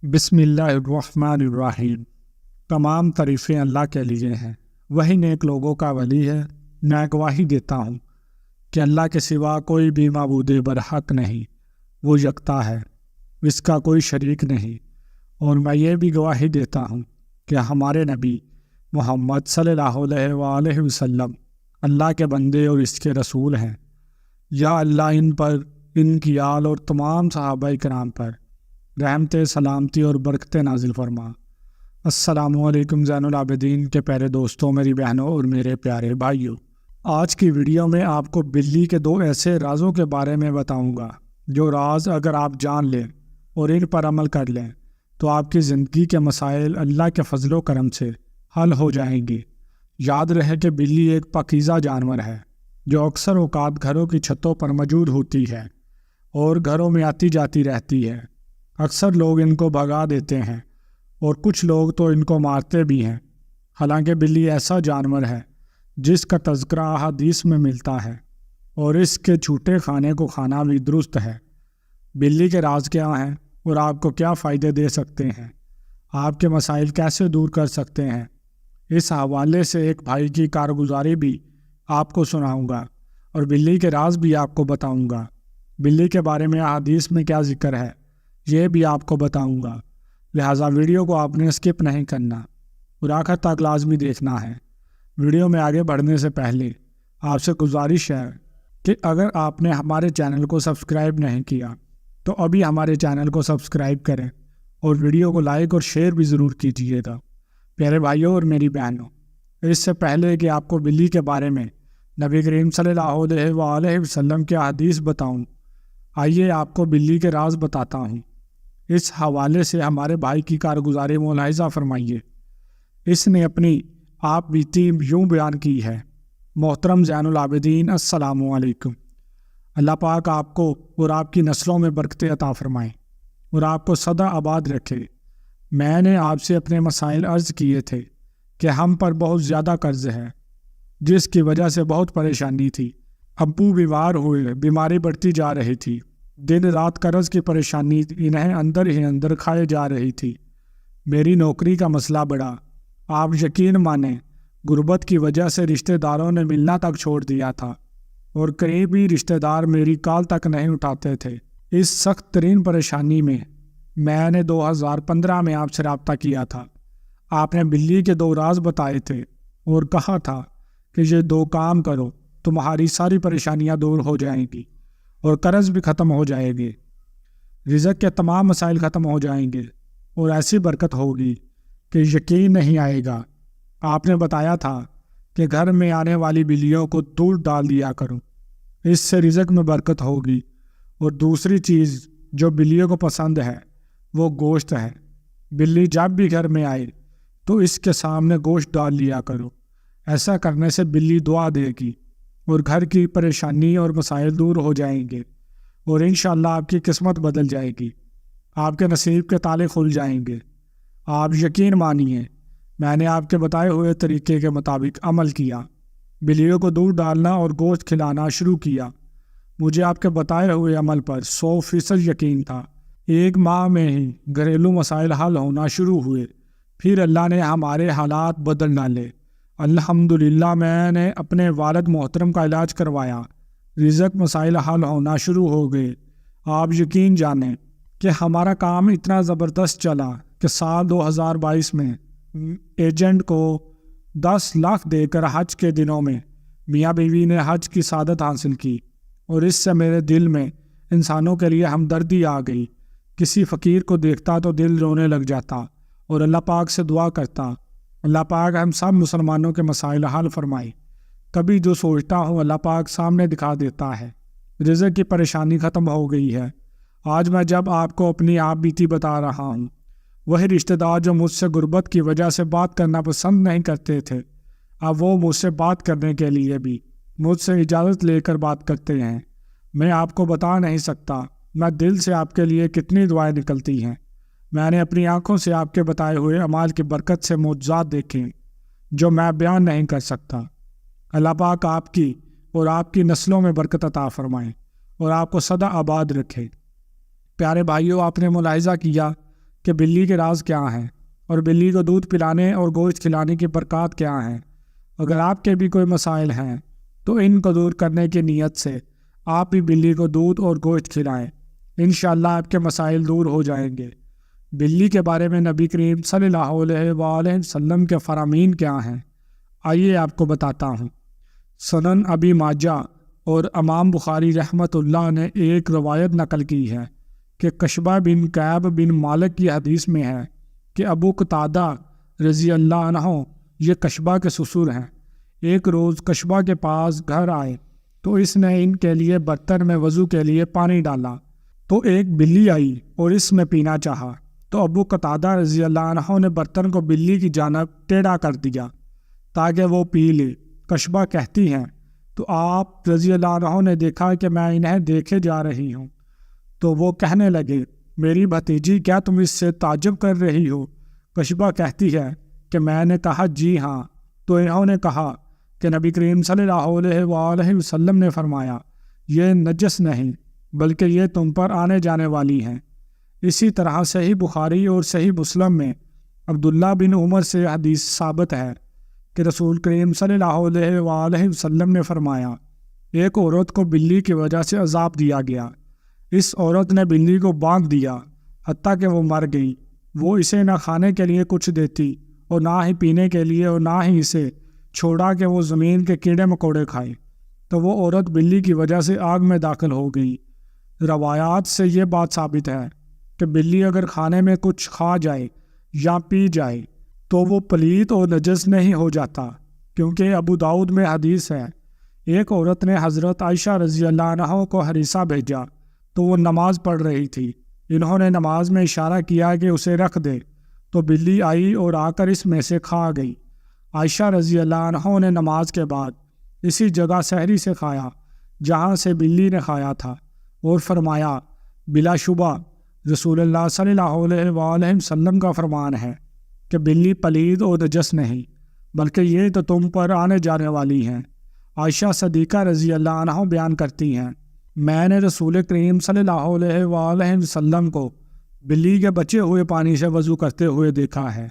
بسم اللہ الرحمن الرحیم۔ تمام تعریفیں اللہ کے لیے ہیں، وہی نیک لوگوں کا ولی ہے۔ میں گواہی دیتا ہوں کہ اللہ کے سوا کوئی بھی معبود برحق نہیں، وہ یکتا ہے، اس کا کوئی شریک نہیں۔ اور میں یہ بھی گواہی دیتا ہوں کہ ہمارے نبی محمد صلی اللہ علیہ وآلہ وسلم اللہ کے بندے اور اس کے رسول ہیں۔ یا اللہ ان پر، ان کی آل اور تمام صحابہ کرام پر رحمت، سلامتی اور برکت نازل فرما۔ السلام علیکم زین العابدین کے پیارے دوستوں، میری بہنوں اور میرے پیارے بھائیوں۔ آج کی ویڈیو میں آپ کو بلی کے 2 ایسے رازوں کے بارے میں بتاؤں گا جو راز اگر آپ جان لیں اور ان پر عمل کر لیں تو آپ کی زندگی کے مسائل اللہ کے فضل و کرم سے حل ہو جائیں گی۔ یاد رہے کہ بلی ایک پاکیزہ جانور ہے جو اکثر اوقات گھروں کی چھتوں پر موجود ہوتی ہے اور گھروں میں آتی جاتی رہتی ہے۔ اکثر لوگ ان کو بھگا دیتے ہیں اور کچھ لوگ تو ان کو مارتے بھی ہیں۔ حالانکہ بلی ایسا جانور ہے جس کا تذکرہ احادیث میں ملتا ہے اور اس کے چھوٹے کھانے کو کھانا بھی درست ہے۔ بلی کے راز کیا ہیں اور آپ کو کیا فائدے دے سکتے ہیں، آپ کے مسائل کیسے دور کر سکتے ہیں، اس حوالے سے ایک بھائی کی کارگزاری بھی آپ کو سناؤں گا اور بلی کے راز بھی آپ کو بتاؤں گا۔ بلی کے بارے میں احادیث میں کیا ذکر ہے یہ بھی آپ کو بتاؤں گا، لہٰذا ویڈیو کو آپ نے اسکپ نہیں کرنا اور آخر تک لازمی دیکھنا ہے۔ ویڈیو میں آگے بڑھنے سے پہلے آپ سے گزارش ہے کہ اگر آپ نے ہمارے چینل کو سبسکرائب نہیں کیا تو ابھی ہمارے چینل کو سبسکرائب کریں اور ویڈیو کو لائک اور شیئر بھی ضرور کیجیے گا۔ پیارے بھائیوں اور میری بہنوں، اس سے پہلے کہ آپ کو بلی کے بارے میں نبی کریم صلی اللہ علیہ وآلہ وسلم کے حدیث بتاؤں، آئیے آپ کو بلی کے راز بتاتا ہوں۔ اس حوالے سے ہمارے بھائی کی کارگزاری ملاحظہ فرمائیے۔ اس نے اپنی آپ بیتی یوں بیان کی ہے: محترم زین العابدین، السلام علیکم۔ اللہ پاک آپ کو اور آپ کی نسلوں میں برکت عطا فرمائیں اور آپ کو سدا آباد رکھے۔ میں نے آپ سے اپنے مسائل عرض کیے تھے کہ ہم پر بہت زیادہ قرض ہے جس کی وجہ سے بہت پریشانی تھی۔ ابو بیمار ہوئے، بیماری بڑھتی جا رہی تھی، دن رات قرض کی پریشانی انہیں اندر ہی اندر کھائے جا رہی تھی۔ میری نوکری کا مسئلہ بڑھا، آپ یقین مانیں غربت کی وجہ سے رشتہ داروں نے ملنا تک چھوڑ دیا تھا اور قریبی رشتہ دار میری کال تک نہیں اٹھاتے تھے۔ اس سخت ترین پریشانی میں نے 2015 میں آپ سے رابطہ کیا تھا۔ آپ نے بلی کے 2 راز بتائے تھے اور کہا تھا کہ یہ 2 کام کرو، تمہاری ساری پریشانیاں دور ہو جائیں گی اور قرض بھی ختم ہو جائے گی، رزق کے تمام مسائل ختم ہو جائیں گے اور ایسی برکت ہوگی کہ یقین نہیں آئے گا۔ آپ نے بتایا تھا کہ گھر میں آنے والی بلیوں کو دور ڈال دیا کرو، اس سے رزق میں برکت ہوگی۔ اور دوسری چیز جو بلیوں کو پسند ہے وہ گوشت ہے۔ بلی جب بھی گھر میں آئے تو اس کے سامنے گوشت ڈال لیا کرو۔ ایسا کرنے سے بلی دعا دے گی اور گھر کی پریشانی اور مسائل دور ہو جائیں گے اور انشاءاللہ آپ کی قسمت بدل جائے گی، آپ کے نصیب کے تالے کھل جائیں گے۔ آپ یقین مانیے، میں نے آپ کے بتائے ہوئے طریقے کے مطابق عمل کیا، بلیوں کو دودھ ڈالنا اور گوشت کھلانا شروع کیا۔ مجھے آپ کے بتائے ہوئے عمل پر 100% یقین تھا۔ 1 ماہ میں ہی گھریلو مسائل حل ہونا شروع ہوئے، پھر اللہ نے ہمارے حالات بدل ڈالے۔ الحمدللہ میں نے اپنے والد محترم کا علاج کروایا، رزق مسائل حل ہونا شروع ہو گئے۔ آپ یقین جانیں کہ ہمارا کام اتنا زبردست چلا کہ سال 2022 میں ایجنٹ کو 10 لاکھ دے کر حج کے دنوں میں میاں بیوی نے حج کی سعادت حاصل کی، اور اس سے میرے دل میں انسانوں کے لیے ہمدردی آ گئی۔ کسی فقیر کو دیکھتا تو دل رونے لگ جاتا اور اللہ پاک سے دعا کرتا، اللہ پاک ہم سب مسلمانوں کے مسائل حل فرمائے۔ کبھی جو سوچتا ہوں اللہ پاک سامنے دکھا دیتا ہے۔ رزق کی پریشانی ختم ہو گئی ہے۔ آج میں جب آپ کو اپنی آپ بیتی بتا رہا ہوں، وہی رشتہ دار جو مجھ سے غربت کی وجہ سے بات کرنا پسند نہیں کرتے تھے، اب وہ مجھ سے بات کرنے کے لیے بھی مجھ سے اجازت لے کر بات کرتے ہیں۔ میں آپ کو بتا نہیں سکتا میں دل سے آپ کے لیے کتنی دعائیں نکلتی ہیں۔ میں نے اپنی آنکھوں سے آپ کے بتائے ہوئے اعمال کی برکت سے معجزات دیکھے جو میں بیان نہیں کر سکتا۔ اللہ پاک آپ کی اور آپ کی نسلوں میں برکت عطا فرمائیں اور آپ کو سدا آباد رکھے۔ پیارے بھائیوں، آپ نے ملاحظہ کیا کہ بلی کے راز کیا ہیں اور بلی کو دودھ پلانے اور گوشت کھلانے کی برکات کیا ہیں۔ اگر آپ کے بھی کوئی مسائل ہیں تو ان کو دور کرنے کی نیت سے آپ بھی بلی کو دودھ اور گوشت کھلائیں، انشاءاللہ آپ کے مسائل دور ہو جائیں گے۔ بلی کے بارے میں نبی کریم صلی اللہ علیہ وآلہ وسلم کے فرامین کیا ہیں، آئیے آپ کو بتاتا ہوں۔ سنن ابی ماجہ اور امام بخاری رحمۃ اللہ نے ایک روایت نقل کی ہے کہ کشبہ بن کعب بن مالک کی حدیث میں ہے کہ ابو قتادہ رضی اللہ عنہ یہ کشبہ کے سسر ہیں، ایک روز کشبہ کے پاس گھر آئے تو اس نے ان کے لیے برتن میں وضو کے لیے پانی ڈالا تو ایک بلی آئی اور اس میں پینا چاہا تو ابو قتادہ رضی اللہ عنہ نے برتن کو بلی کی جانب ٹیڑھا کر دیا تاکہ وہ پی لے۔ کشبہ کہتی ہیں تو آپ رضی اللہ عنہ نے دیکھا کہ میں انہیں دیکھے جا رہی ہوں تو وہ کہنے لگے میری بھتیجی کیا تم اس سے تعجب کر رہی ہو؟ کشبہ کہتی ہے کہ میں نے کہا جی ہاں، تو انہوں نے کہا کہ نبی کریم صلی اللہ علیہ وآلہ وسلم نے فرمایا یہ نجس نہیں بلکہ یہ تم پر آنے جانے والی ہیں۔ اسی طرح صحیح بخاری اور صحیح مسلم میں عبداللہ بن عمر سے حدیث ثابت ہے کہ رسول کریم صلی اللہ علیہ وآلہ وسلم نے فرمایا ایک عورت کو بلی کی وجہ سے عذاب دیا گیا، اس عورت نے بلی کو باندھ دیا حتیٰ کہ وہ مر گئی، وہ اسے نہ کھانے کے لیے کچھ دیتی اور نہ ہی پینے کے لیے اور نہ ہی اسے چھوڑا کہ وہ زمین کے کیڑے مکوڑے کھائے، تو وہ عورت بلی کی وجہ سے آگ میں داخل ہو گئی۔ روایات سے یہ بات ثابت ہے کہ بلی اگر کھانے میں کچھ کھا جائے یا پی جائے تو وہ پلیت اور نجس نہیں ہو جاتا، کیونکہ ابو داؤد میں حدیث ہے ایک عورت نے حضرت عائشہ رضی اللہ عنہ کو ہریسہ بھیجا تو وہ نماز پڑھ رہی تھی، انہوں نے نماز میں اشارہ کیا کہ اسے رکھ دے تو بلی آئی اور آ کر اس میں سے کھا گئی۔ عائشہ رضی اللہ عنہ نے نماز کے بعد اسی جگہ سحری سے کھایا جہاں سے بلی نے کھایا تھا اور فرمایا بلا شبہ رسول اللہ صلی اللہ علیہ وآلہ وسلم کا فرمان ہے کہ بلی پلید اور نجس نہیں بلکہ یہ تو تم پر آنے جانے والی ہیں۔ عائشہ صدیقہ رضی اللہ عنہ بیان کرتی ہیں میں نے رسول کریم صلی اللہ علیہ وآلہ وسلم کو بلی کے بچے ہوئے پانی سے وضو کرتے ہوئے دیکھا ہے۔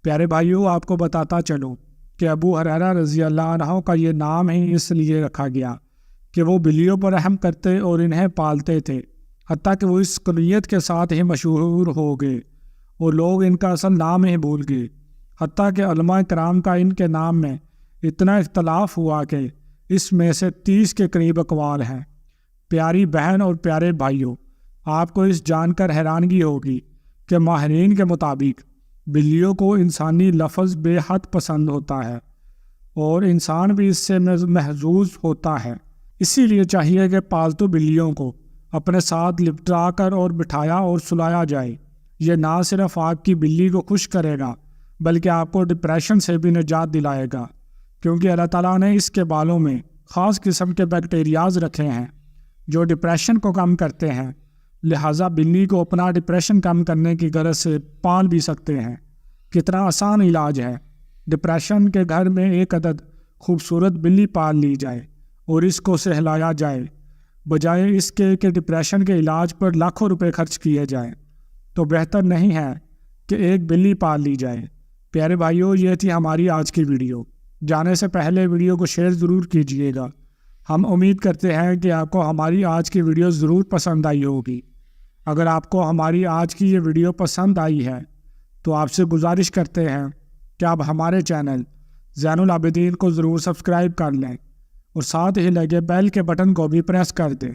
پیارے بھائیوں، آپ کو بتاتا چلوں کہ ابو ہریرہ رضی اللہ عنہ کا یہ نام ہی اس لیے رکھا گیا کہ وہ بلیوں پر رحم کرتے اور انہیں پالتے تھے، حتیٰ کہ وہ اس کنیت کے ساتھ ہی مشہور ہو گئے اور لوگ ان کا اصل نام ہی بھول گئے، حتیٰ کہ علماء کرام کا ان کے نام میں اتنا اختلاف ہوا کہ اس میں سے 30 کے قریب اقوال ہیں۔ پیاری بہن اور پیارے بھائیوں، آپ کو اس جان کر حیرانگی ہوگی کہ ماہرین کے مطابق بلیوں کو انسانی لفظ بے حد پسند ہوتا ہے اور انسان بھی اس سے محظوظ ہوتا ہے، اسی لیے چاہیے کہ پالتو بلیوں کو اپنے ساتھ لپٹا کر اور بٹھایا اور سلایا جائے۔ یہ نہ صرف آپ کی بلی کو خوش کرے گا بلکہ آپ کو ڈپریشن سے بھی نجات دلائے گا، کیونکہ اللہ تعالیٰ نے اس کے بالوں میں خاص قسم کے بیکٹیریاز رکھے ہیں جو ڈپریشن کو کم کرتے ہیں، لہٰذا بلی کو اپنا ڈپریشن کم کرنے کی غرض سے پال بھی سکتے ہیں۔ کتنا آسان علاج ہے، ڈپریشن کے گھر میں ایک عدد خوبصورت بلی پال لی جائے اور اس کو سہلایا جائے، بجائے اس کے کہ ڈپریشن کے علاج پر لاکھوں روپے خرچ کیے جائیں، تو بہتر نہیں ہے کہ ایک بلی پال لی جائے۔ پیارے بھائیوں، یہ تھی ہماری آج کی ویڈیو۔ جانے سے پہلے ویڈیو کو شیئر ضرور کیجیے گا۔ ہم امید کرتے ہیں کہ آپ کو ہماری آج کی ویڈیو ضرور پسند آئی ہوگی۔ اگر آپ کو ہماری آج کی یہ ویڈیو پسند آئی ہے تو آپ سے گزارش کرتے ہیں کہ آپ ہمارے چینل زین العابدین کو ضرور سبسکرائب کر لیں اور ساتھ ہی لگے بیل کے بٹن کو بھی پریس کر دیں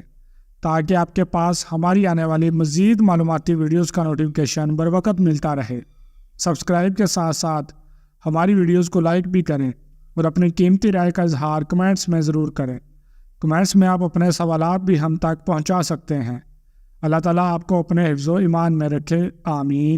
تاکہ آپ کے پاس ہماری آنے والی مزید معلوماتی ویڈیوز کا نوٹیفیکیشن بر وقت ملتا رہے۔ سبسکرائب کے ساتھ ساتھ ہماری ویڈیوز کو لائک بھی کریں اور اپنی قیمتی رائے کا اظہار کمنٹس میں ضرور کریں۔ کمنٹس میں آپ اپنے سوالات بھی ہم تک پہنچا سکتے ہیں۔ اللہ تعالیٰ آپ کو اپنے حفظ و ایمان میں رکھے، آمین۔